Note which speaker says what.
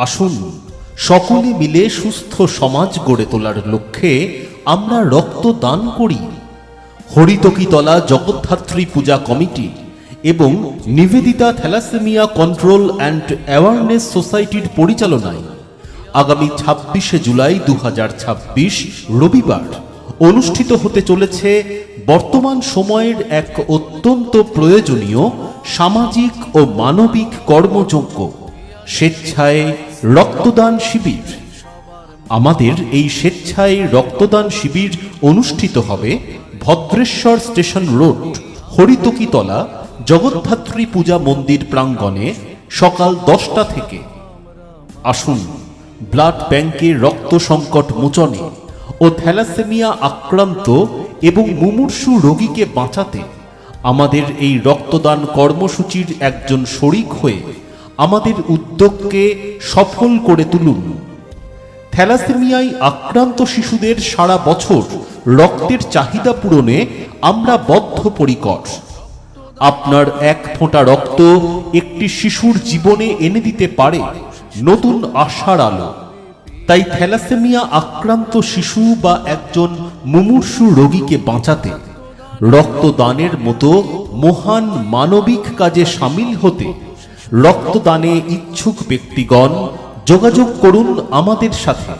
Speaker 1: আসুন সকলে মিলে সুস্থ সমাজ গড়ে তোলার লক্ষ্যে আমরা রক্তদান করি। হরিতকীতলা জগদ্ধাত্রী পূজা কমিটি এবং Nivedita thalassaemia control and awareness সোসাইটির পরিচালনায় আগামী ২৬শে জুলাই ২০২৬ রবিবার অনুষ্ঠিত হতে চলেছে বর্তমান সময়ের এক অত্যন্ত প্রয়োজনীয় সামাজিক ও মানবিক কর্মযজ্ঞ স্বেচ্ছায় রক্তদান শিবির। আমাদের এই স্বেচ্ছায় রক্তদান শিবির অনুষ্ঠিত হবে ভদ্রেশ্বর স্টেশন রোড, হরিতকীতলা জগদ্ধাত্রী পূজা মন্দির প্রাঙ্গণে সকাল 10টা থেকে। আসুন ব্লাড ব্যাংকে রক্ত সংকট মোচনে ও থ্যালাসেমিয়া আক্রান্ত এবং মুমূর্ষু রোগীকে বাঁচাতে আমাদের এই রক্তদান কর্মসূচির একজন শরিক হয়ে আমাদের উদ্যোগকে সফল করে তুলুন। থ্যালাসেমিয়ায় আক্রান্ত শিশুদের সারা বছর রক্তের চাহিদা পূরণে আমরা বদ্ধপরিকর। আপনার এক ফোঁটা রক্ত একটি শিশুর জীবনে এনে দিতে পারে নতুন আশার আলো। তাই থ্যালাসেমিয়া আক্রান্ত শিশু বা একজন মুমূর্ষু রোগীকে বাঁচাতে রক্তদানের মতো মহান মানবিক কাজে সামিল হতে রক্তদানে ইচ্ছুক ব্যক্তিগণ যোগাযোগ করুন আমাদের সাথে।